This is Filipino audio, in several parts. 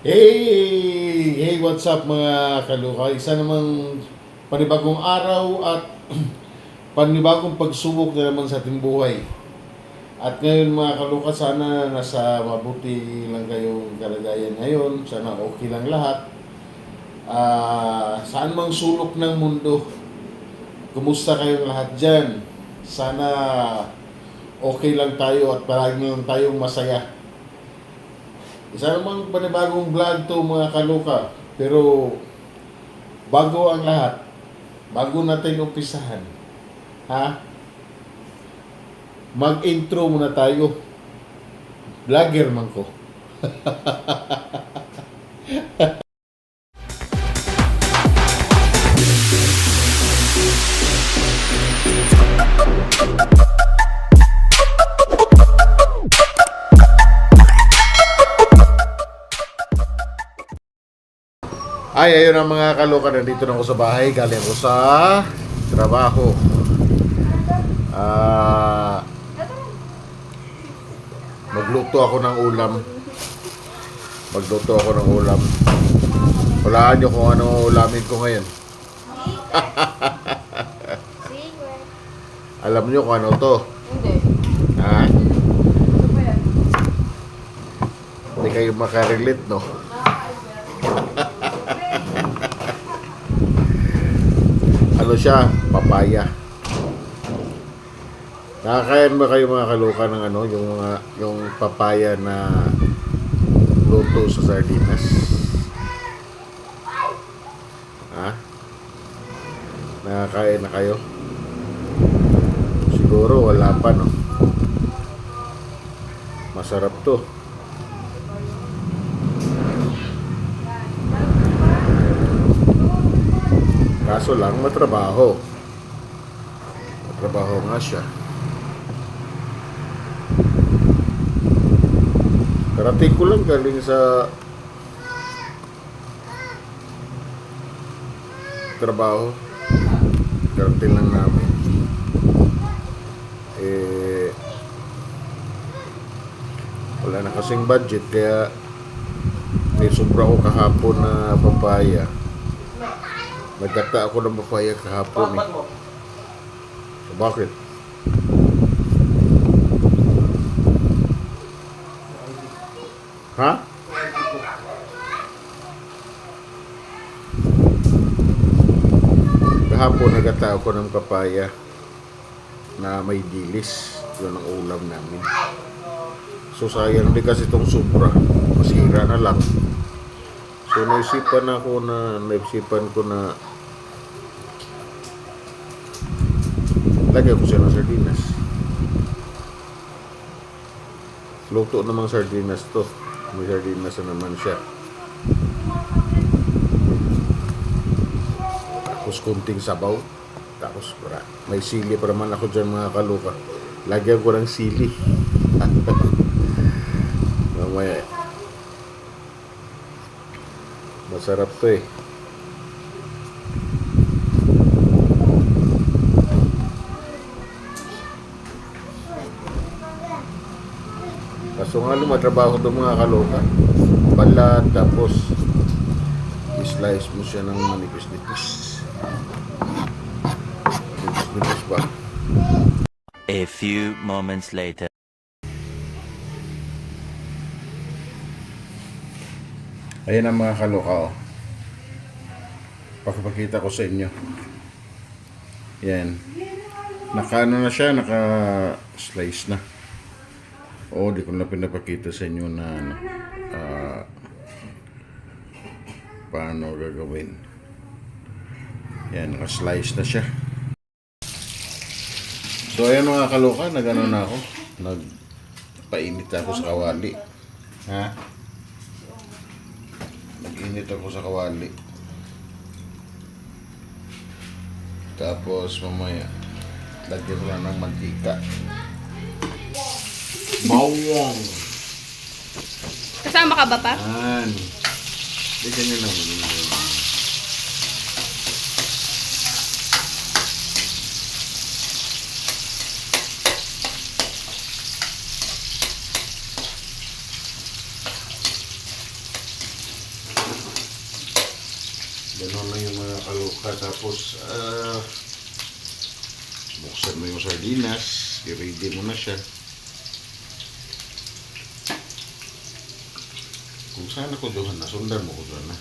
Hey! What's up mga kaluka? Isa namang panibagong araw at panibagong pagsubok na naman sa ating buhay. At ngayon mga kaluka, sana nasa mabuti lang kayong kalagayan ngayon. Sana okay lang lahat. Saan mang sulok ng mundo, kumusta kayong lahat dyan? Sana okay lang tayo at palagi lang tayong masaya. Isa namang panibagong vlog to mga kaluka. Pero bago ang lahat, bago natin umpisahan, ha? Mag-intro muna tayo. Vlogger man ko. Ayun ang mga kaluka. Nandito na ako sa bahay. Galing ako sa trabaho. Magluto ako ng ulam. Walaan nyo kung anong ulamin ko ngayon. Alam nyo kung ano to? Hindi. Ha? Ano ba yan? Hindi kayo makarelate, no? Ano siya? Papaya. Nakakain ba kayo mga kaluka ng ano, yung papaya na luto sa sardinas? Ha? Nakakain na kayo? Siguro wala pa, no? Masarap to. Kaso lang matrabaho. Matrabaho nga siya. Karating ko lang galing sa trabaho. Karating lang namin. Wala na kasing budget kaya may sobra ko kahapon na papaya. Nagkata ako ng papaya kahapon eh. So, bakit? Ha? Kahapon nagkata ako ng papaya na may dilis. Yun ang ulam namin. So sayang di kasi itong sobra. Masira na lang. So naisipan ko na lagyan ko siya ng sardinas. Luto namang sardinas to. May sardinas na naman siya. Tapos kunting sabaw. Tapos may sili pa naman ako dyan mga kaluka. Lagyan ko ng sili. Mamaya. Masarap to eh. Kaso nga lumatrabaho ito mga kaloka. Balat, tapos i-slice mo siya ng manipis-nipis. Manipis-nipis ba? A few moments later. Ayan ang mga kaloka, oh. Pakipakita ko sa inyo. Yan. Naka-ano na siya, naka-slice na. Di ko na pinapakita sa inyo na paano gagawin. Yan, naka-slice na siya. So ayan mga kaloka, nag-ano na ako. Nagpainit ako sa kawali. Ha? Nag-init ako sa kawali. Tapos mamaya lagyan ko lang ng mantika. Bawang. Kasama ka ba pa? Yan. Bigyan nyo naman. Ganun lang yung mga kaluka. Tapos, buksan mo yung sardinas. I-ready mo na siya. Kung saan ako doon, nasundan mo ko doon na.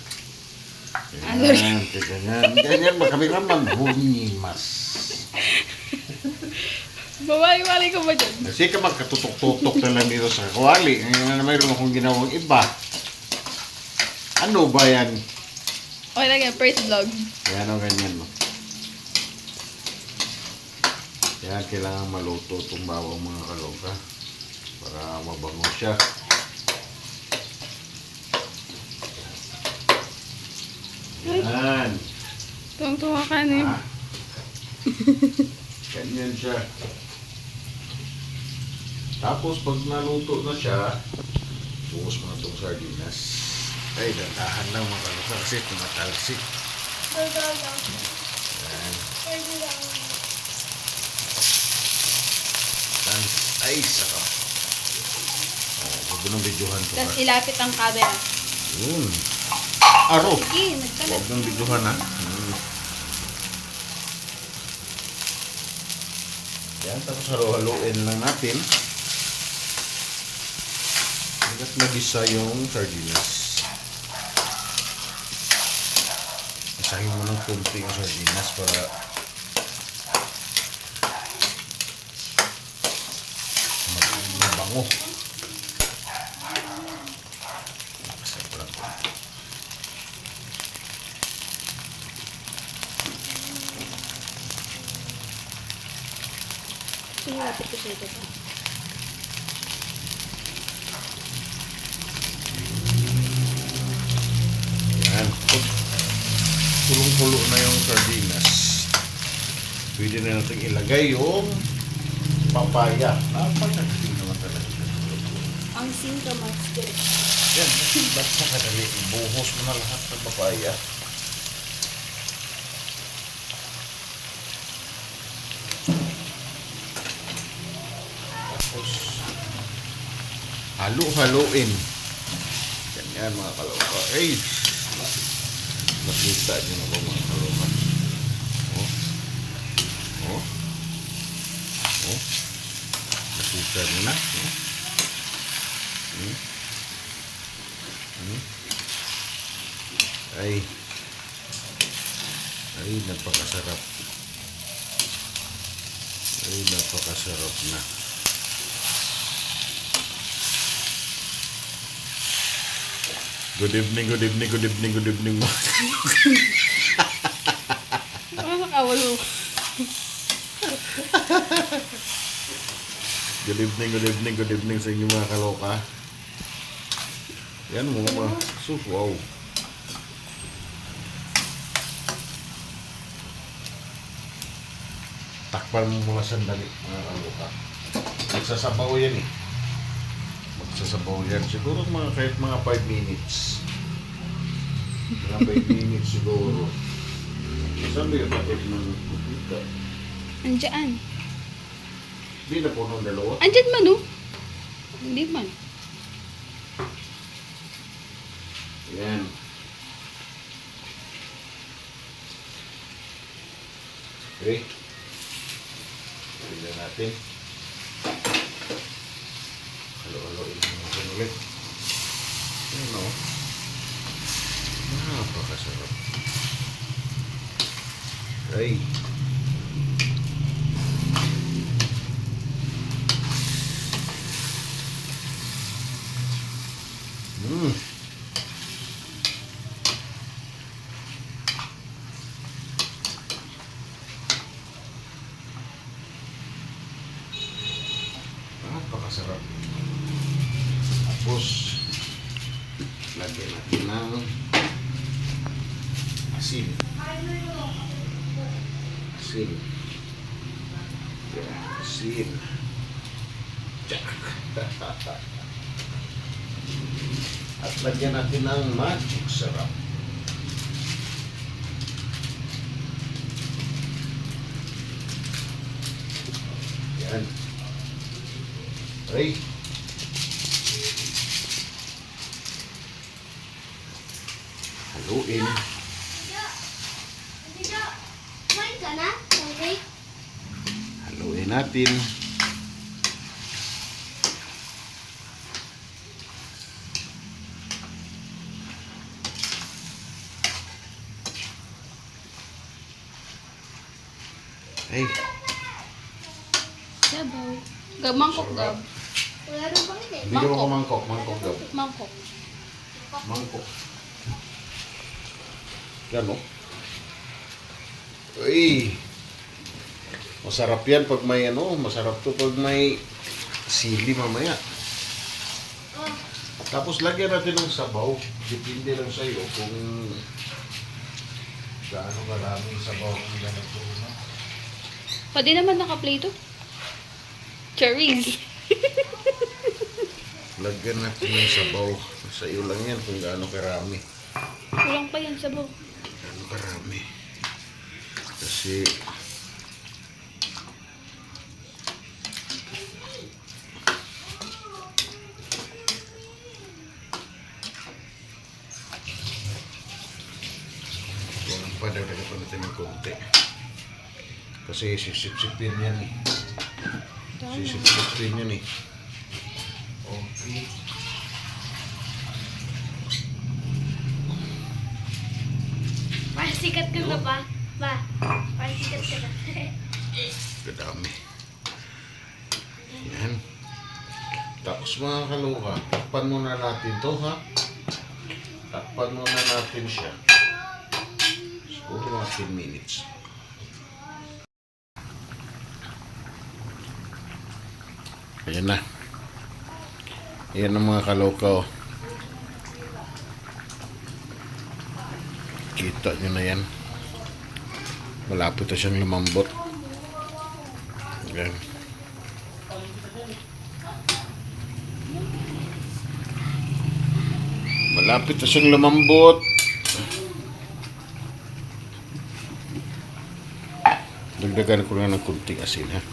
Yan, ganyan. Ganyan, makabiraman. Bunyimas. Mawali-wali ko ba dyan? Kasi ka magkatutok-tutok na lang dito sa kawali. Ngayon na mayroon akong ginawang iba. Ano ba yan? Okay lang yan, first vlog. Yan o ganyan mo. Yan, kailangan maluto itong bawang mga kaloka para mabango siya. Yan. Tuwang-tuwa ka na yun. Ah. Ganyan siya. Tapos pag naluto na siya, buhos mo na itong sardinas. Ay, dandahan lang mga kaloka kasi tumatalsik. Yan. Ay, sarap. Huwag mo nang videohan ko. Tapos ilapit ang camera. Aro. Sige, nagkalat. Huwag nang videohan ha. Yan, tapos halo-haloin lang natin. Hanggat nagisa yung sardinas. Isahin mo ng kunti yung sardinas para mabango. Masarap lang po. Sige, lapit ko siya ito. Yan. Pag kulong-kulo na yung sardinas, pwede na natin ilagay yung papaya. Napakagaling naman talaga. Ang sintomas ko. Yan, basta kadali. Ibuhos mo na lahat ng papaya. Tapos, halo-haloin. Ganyan mga kaloka. Ay! Nakita niyo na ba mga kaloka? Oh. Oh. Oh. Nakita niyo na? Oh. Ay. Ay, napakasarap. Ay, napakasarap na. Good evening, good evening, good evening, good evening. Ano nakawalo? Good evening, good evening, good evening sa inyo mga kaloka. Yan mo mga sus, wow. Takpan mo muna sandali mga kaloka. Magsasabaw yan eh. Magsasabaw yan. Siguro mga kahit mga 5 minutes. Mga 5 minutes siguro. Sabi ka bakit ng kupita? Andiyan. Hindi na po nung dalawa. Andyan man, oh. Hindi man. Yan. Okay. Tignan natin. Halo-haloin natin ulit. Yan o. Napakasarap. Ay. Napakasarap. Tapos, lagyan natin ng asin. Asin. Yan, asin. Tsak. At lagyan natin ng magic sarap. Yan. Ay. Haluin. na? Tubig? Haluin natin. Ay, Sabaw. Mangkok gab. Wala rin bang hindi? bigyan mo ko mangkok. Mangkok daw. Mangkok. Mangkok. Yan o. Uy. Masarap yan pag may ano. Masarap to pag may sili mamaya. Oh, Tapos lagyan natin ng sabaw. Depende lang sa'yo kung gaano karaming sabaw ang ganito. No? Pwede naman naka-play to. Cherries. Lagyan natin ng sabaw. Sa iyo lang yan kung gaano karami. Kulang pa yan sabaw. Gaano karami. Kasi kulang pa, dagdagan pa natin ng konti. Kasi sisip-sipin yan eh. Sisip-sipin yan eh. Okay. pasikat ka na ba? Ba, pasikat ka na. Kadami. Yan. Tapos mga kaluka, takpan muna natin to ha. Takpan muna natin siya. Siguro mga 10 minutes. Ayan na. Ayan ang mga kaloka. Oh. Kita nyo na yan. Malapit na siyang lumambot. Ayan. Malapit na siyang lumambot. Dagdagan ko na ng kunting asin ha.